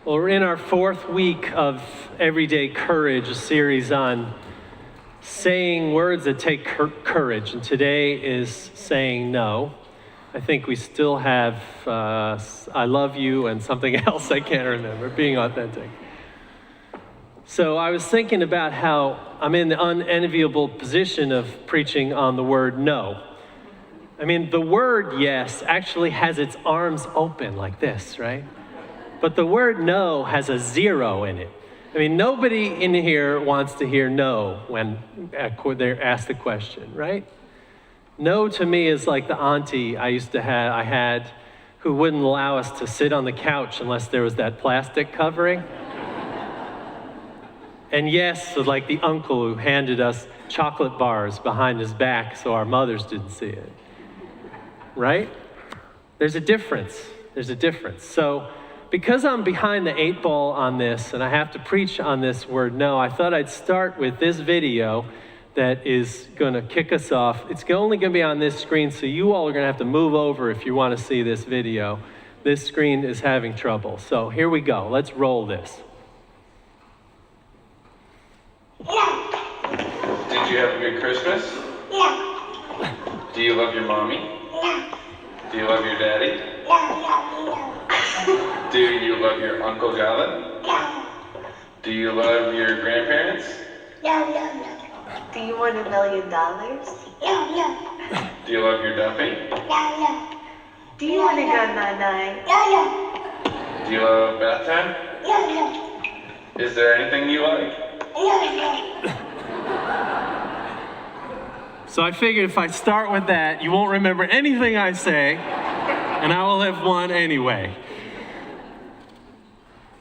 Well, we're in our fourth week of Everyday Courage, a series on saying words that take courage. And today is saying no. I think we still have I love you and something else I can't remember, being authentic. So I was thinking about how I'm in the unenviable position of preaching on the word no. I mean, the word yes actually has its arms open like this, right? But the word no has a zero in it. I mean, nobody in here wants to hear no when they're asked the question, right? No to me is like the auntie I had who wouldn't allow us to sit on the couch unless there was that plastic covering. And yes, was like the uncle who handed us chocolate bars behind his back so our mothers didn't see it, right? There's a difference. So because I'm behind the 8 ball on this and I have to preach on this word no, I thought I'd start with this video that is going to kick us off. It's only going to be on this screen, so you all are going to have to move over if you want to see this video. This screen is having trouble. So here we go. Let's roll this. Did you have a good Christmas? Yeah. Do you love your mommy? Yeah. Do you love your daddy? Yeah. Do you love your Uncle Gavin? Yeah. Do you love your grandparents? Yeah. Do you want $1 million? Yeah. Do you love your Duffy? Yeah. Do you want to go nine-nine? Yeah. Do you love bath time? Yeah. Is there anything you like? Yeah. So I figured if I start with that, you won't remember anything I say, and I will have won anyway.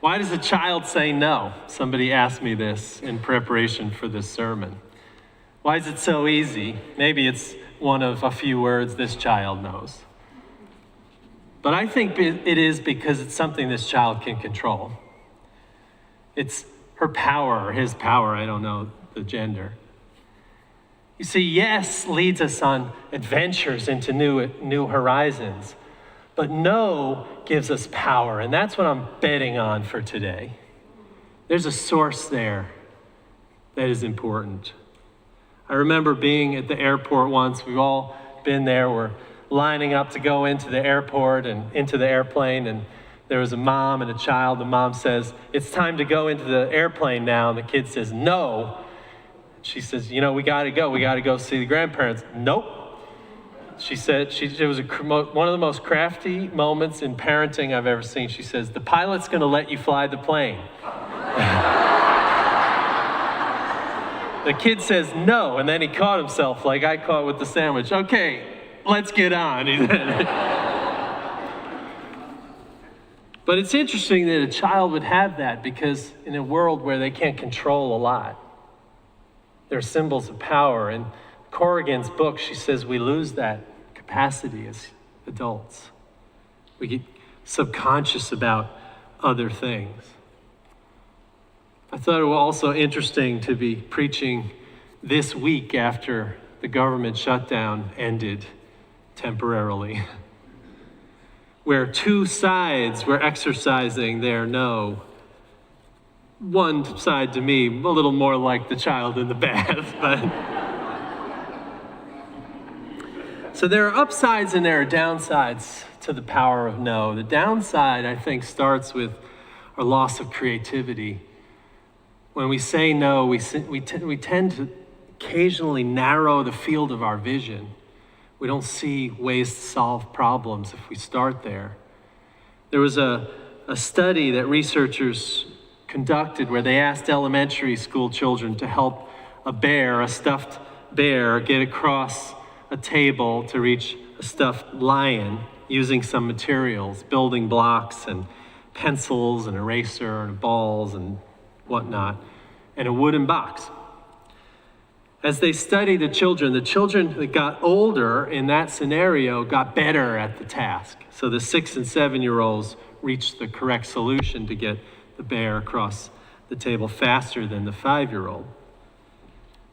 Why does a child say no? Somebody asked me this in preparation for this sermon. Why is it so easy? Maybe it's one of a few words this child knows. But I think it is because it's something this child can control. It's her power, or his power, I don't know the gender. You see, yes leads us on adventures into new horizons, but no gives us power, and that's what I'm betting on for today. There's a source there that is important. I remember being at the airport once. We've all been there. We're lining up to go into the airport and into the airplane, and there was a mom and a child. The mom says, "It's time to go into the airplane now," and the kid says, "No." She says, "You know, we got to go see the grandparents." "Nope." She said, it was one of the most crafty moments in parenting I've ever seen. She says, "The pilot's going to let you fly the plane." The kid says no, and then he caught himself like I caught with the sandwich. "Okay, let's get on," he said. But it's interesting that a child would have that, because in a world where they can't control a lot, they're symbols of power. In Corrigan's book, she says we lose that capacity as adults. We get subconscious about other things. I thought it was also interesting to be preaching this week after the government shutdown ended temporarily, where two sides were exercising their no. One side to me, a little more like the child in the bath, but. So there are upsides and there are downsides to the power of no. The downside, I think, starts with our loss of creativity. When we say no, we tend to occasionally narrow the field of our vision. We don't see ways to solve problems if we start there. There was a study that researchers conducted where they asked elementary school children to help a stuffed bear, get across a table to reach a stuffed lion using some materials, building blocks and pencils and eraser and balls and whatnot, and a wooden box. As they studied the children that got older in that scenario got better at the task. So the 6 and 7-year-olds reached the correct solution to get the bear across the table faster than the 5-year-old.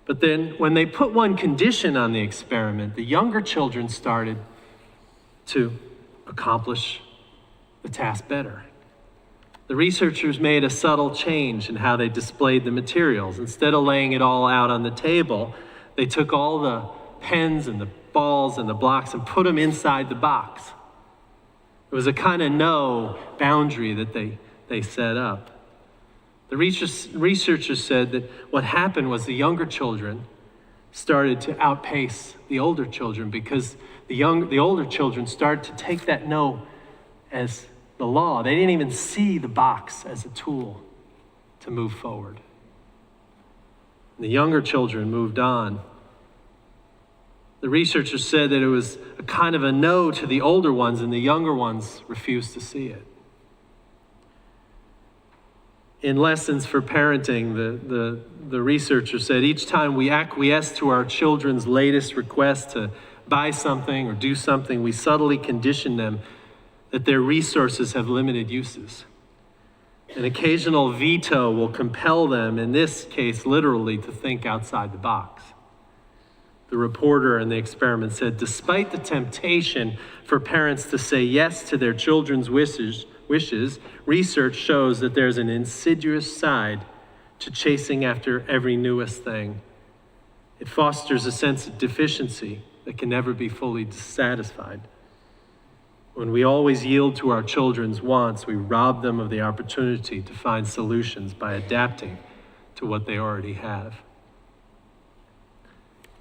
But then when they put one condition on the experiment, the younger children started to accomplish the task better. The researchers made a subtle change in how they displayed the materials. Instead of laying it all out on the table, they took all the pens and the balls and the blocks and put them inside the box. It was a kind of no boundary that they set up. The researchers said that what happened was the younger children started to outpace the older children because the older children started to take that no as the law. They didn't even see the box as a tool to move forward. The younger children moved on. The researchers said that it was a kind of a no to the older ones, and the younger ones refused to see it. In Lessons for Parenting, the researcher said, each time we acquiesce to our children's latest request to buy something or do something, we subtly condition them that their resources have limited uses. An occasional veto will compel them, in this case, literally, to think outside the box. The reporter in the experiment said, despite the temptation for parents to say yes to their children's wishes, research shows that there's an insidious side to chasing after every newest thing. It fosters a sense of deficiency that can never be fully satisfied. When we always yield to our children's wants, we rob them of the opportunity to find solutions by adapting to what they already have.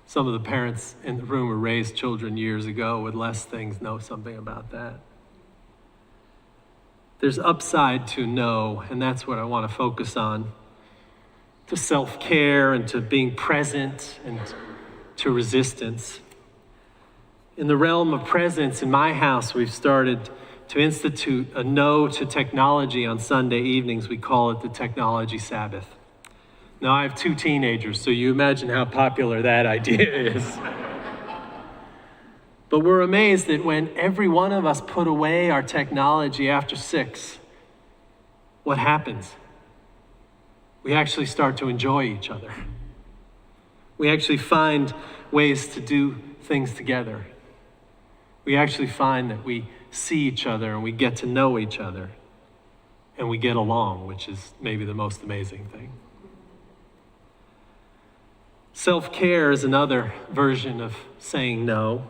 Some of the parents in the room who raised children years ago with less things know something about that. There's upside to no, and that's what I want to focus on. To self-care and to being present and to resistance. In the realm of presence, in my house, we've started to institute a no to technology on Sunday evenings. We call it the Technology Sabbath. Now, I have 2 teenagers, so you imagine how popular that idea is. But we're amazed that when every one of us put away our technology after 6, what happens? We actually start to enjoy each other. We actually find ways to do things together. We actually find that we see each other and we get to know each other and we get along, which is maybe the most amazing thing. Self-care is another version of saying no.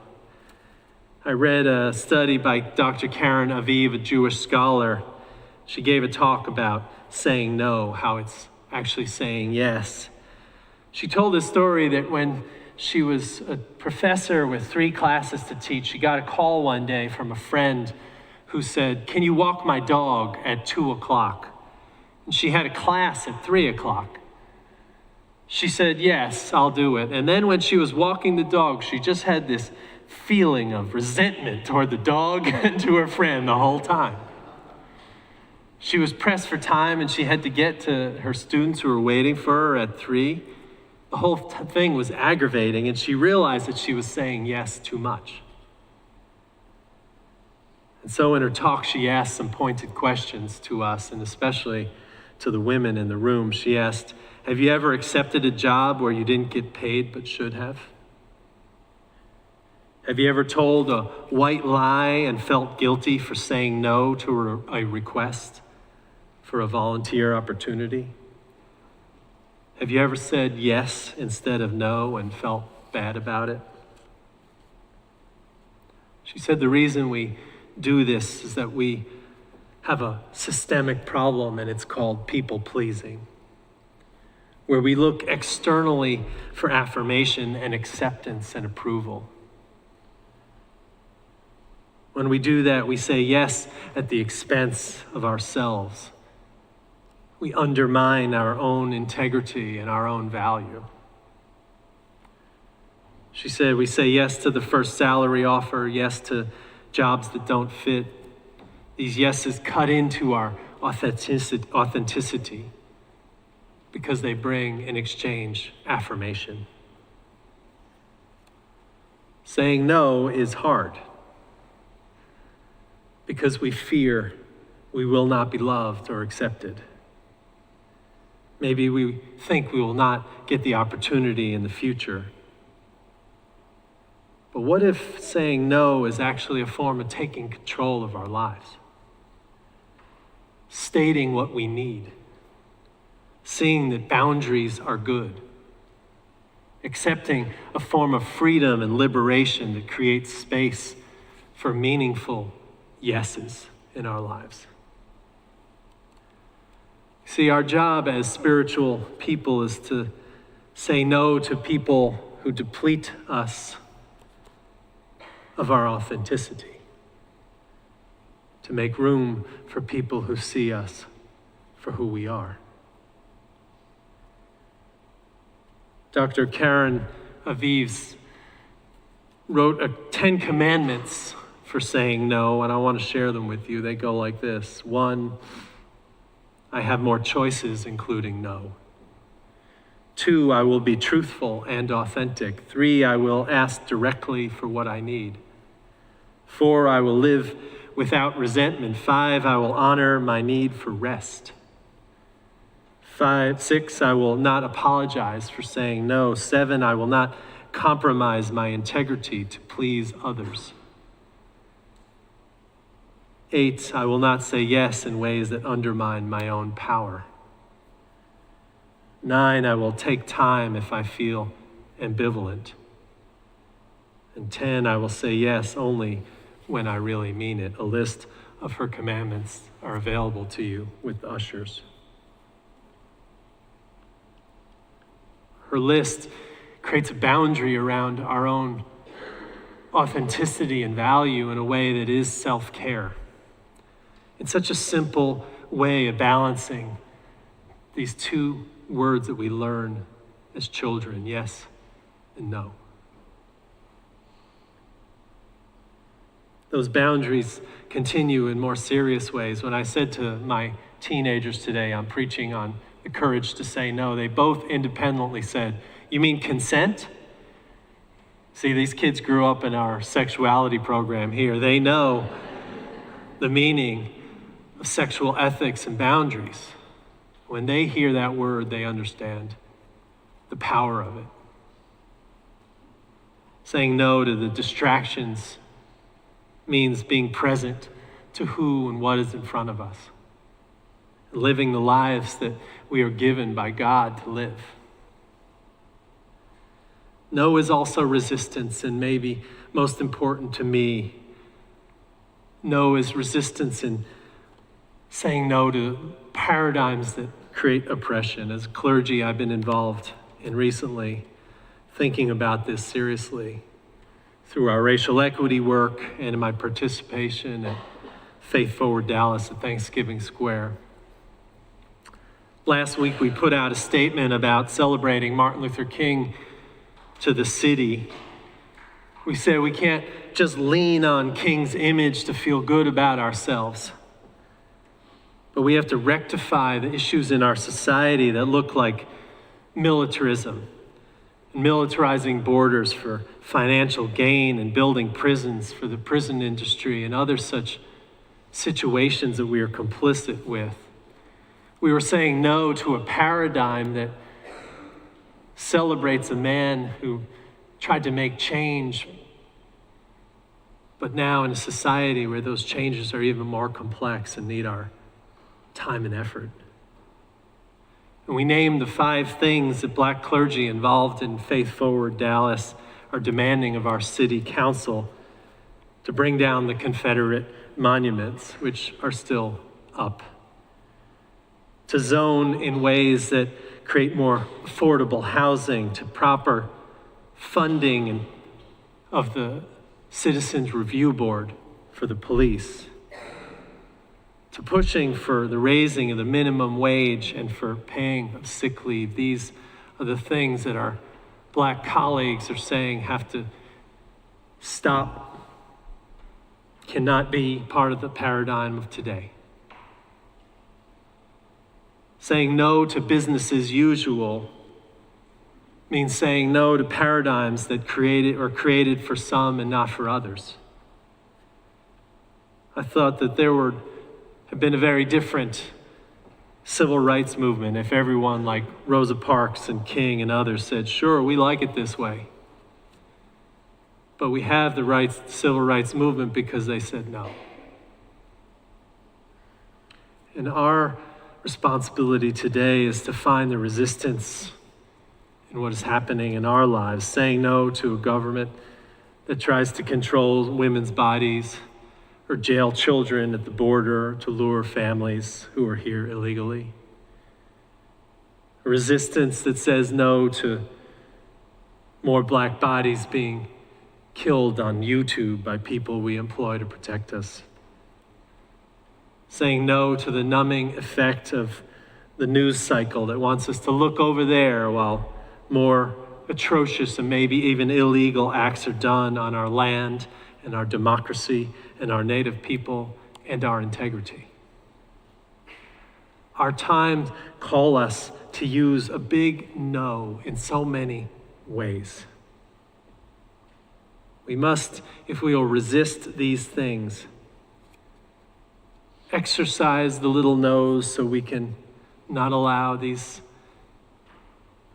I read a study by Dr. Karen Aviv, a Jewish scholar. She gave a talk about saying no, how it's actually saying yes. She told a story that when she was a professor with 3 classes to teach, she got a call one day from a friend who said, "Can you walk my dog at 2 o'clock?" And she had a class at 3 o'clock. She said, "Yes, I'll do it." And then when she was walking the dog, she just had this feeling of resentment toward the dog and to her friend the whole time. She was pressed for time and she had to get to her students who were waiting for her at 3. The whole thing was aggravating, and she realized that she was saying yes too much. And so in her talk, she asked some pointed questions to us, and especially to the women in the room. She asked, have you ever accepted a job where you didn't get paid but should have? Have you ever told a white lie and felt guilty for saying no to a request for a volunteer opportunity? Have you ever said yes instead of no and felt bad about it? She said the reason we do this is that we have a systemic problem, and it's called people-pleasing, where we look externally for affirmation and acceptance and approval. When we do that, we say yes at the expense of ourselves. We undermine our own integrity and our own value. She said we say yes to the first salary offer, yes to jobs that don't fit. These yeses cut into our authenticity because they bring in exchange affirmation. Saying no is hard because we fear we will not be loved or accepted. Maybe we think we will not get the opportunity in the future. But what if saying no is actually a form of taking control of our lives? stating what we need, seeing that boundaries are good, accepting a form of freedom and liberation that creates space for meaningful yeses in our lives. See, our job as spiritual people is to say no to people who deplete us of our authenticity, to make room for people who see us for who we are. Dr. Karen Aviv wrote 10 commandments for saying no, and I want to share them with you. They go like this. 1, I have more choices, including no. 2, I will be truthful and authentic. 3, I will ask directly for what I need. 4, I will live without resentment. 5, I will honor my need for rest. 6, I will not apologize for saying no. 7, I will not compromise my integrity to please others. 8, I will not say yes in ways that undermine my own power. 9, I will take time if I feel ambivalent. And 10, I will say yes only when I really mean it. A list of her commandments are available to you with the ushers. Her list creates a boundary around our own authenticity and value in a way that is self-care. It's such a simple way of balancing these two words that we learn as children, yes and no. Those boundaries continue in more serious ways. When I said to my teenagers today, I'm preaching on the courage to say no, they both independently said, you mean consent? See, these kids grew up in our sexuality program here. They know the meaning of sexual ethics and boundaries. When they hear that word, they understand the power of it. Saying no to the distractions means being present to who and what is in front of us, living the lives that we are given by God to live. No is also resistance, and maybe most important to me, no is resistance in saying no to paradigms that create oppression. As clergy, I've been involved in recently thinking about this seriously through our racial equity work and in my participation at Faith Forward Dallas at Thanksgiving Square. Last week, we put out a statement about celebrating Martin Luther King to the city. We said we can't just lean on King's image to feel good about ourselves, but we have to rectify the issues in our society that look like militarism, militarizing borders for financial gain and building prisons for the prison industry and other such situations that we are complicit with. We were saying no to a paradigm that celebrates a man who tried to make change, but now in a society where those changes are even more complex and need our time and effort. And we named the 5 things that Black clergy involved in Faith Forward Dallas are demanding of our city council to bring down the Confederate monuments, which are still up, to zone in ways that create more affordable housing, to proper funding of the Citizens Review Board for the police, to pushing for the raising of the minimum wage and for paying of sick leave. These are the things that our Black colleagues are saying have to stop, cannot be part of the paradigm of today. Saying no to business as usual means saying no to paradigms that created for some and not for others. I thought that there would have been a very different civil rights movement if everyone like Rosa Parks and King and others said, sure, we like it this way. But we have civil rights movement because they said no. And our responsibility today is to find the resistance in what is happening in our lives, saying no to a government that tries to control women's bodies or jail children at the border to lure families who are here illegally. A resistance that says no to more black bodies being killed on YouTube by people we employ to protect us. Saying no to the numbing effect of the news cycle that wants us to look over there while more atrocious and maybe even illegal acts are done on our land and our democracy and our native people and our integrity. Our times call us to use a big no in so many ways. We must, if we will resist these things, exercise the little no's so we can not allow these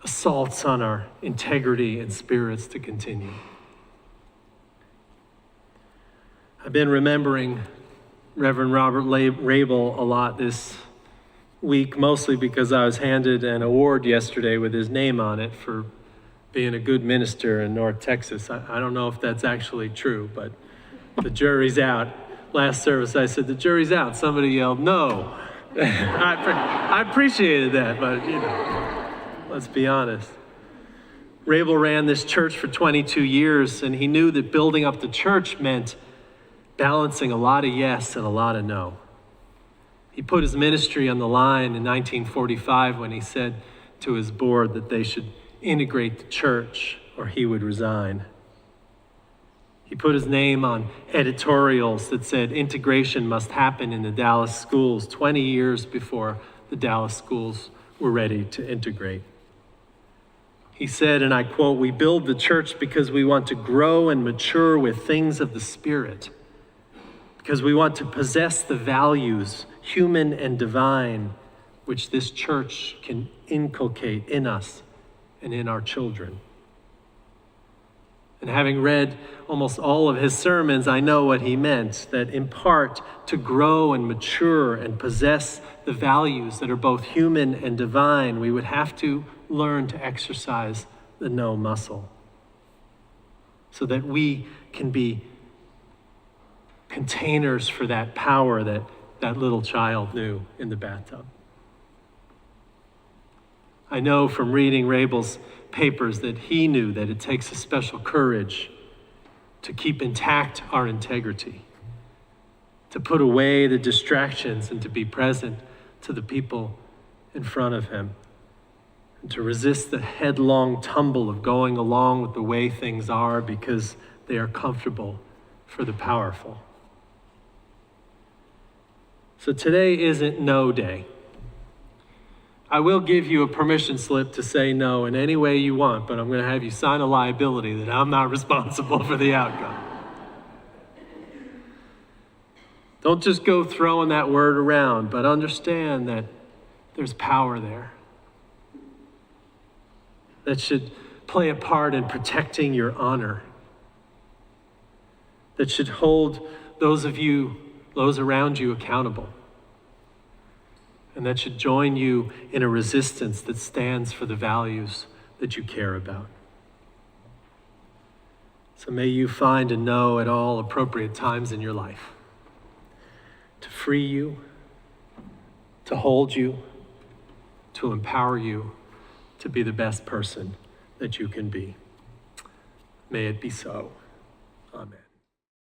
assaults on our integrity and spirits to continue. I've been remembering Reverend Robert Rabel a lot this week, mostly because I was handed an award yesterday with his name on it for being a good minister in North Texas. I don't know if that's actually true, but the jury's out. Last service, I said, the jury's out. Somebody yelled, no. I appreciated that, but let's be honest. Rabel ran this church for 22 years, and he knew that building up the church meant balancing a lot of yes and a lot of no. He put his ministry on the line in 1945 when he said to his board that they should integrate the church or he would resign. He put his name on editorials that said integration must happen in the Dallas schools 20 years before the Dallas schools were ready to integrate. He said, and I quote, "We build the church because we want to grow and mature with things of the Spirit, because we want to possess the values, human and divine, which this church can inculcate in us and in our children." And having read almost all of his sermons, I know what he meant, that in part to grow and mature and possess the values that are both human and divine, we would have to learn to exercise the no muscle so that we can be containers for that power that that little child knew in the bathtub. I know from reading Rabel's papers that he knew that it takes a special courage to keep intact our integrity, to put away the distractions and to be present to the people in front of him, and to resist the headlong tumble of going along with the way things are because they are comfortable for the powerful. So today isn't no day. I will give you a permission slip to say no in any way you want, but I'm going to have you sign a liability that I'm not responsible for the outcome. Don't just go throwing that word around, but understand that there's power there that should play a part in protecting your honor, that should hold those around you accountable, and that should join you in a resistance that stands for the values that you care about. So may you find a no at all appropriate times in your life to free you, to hold you, to empower you to be the best person that you can be. May it be so. Amen.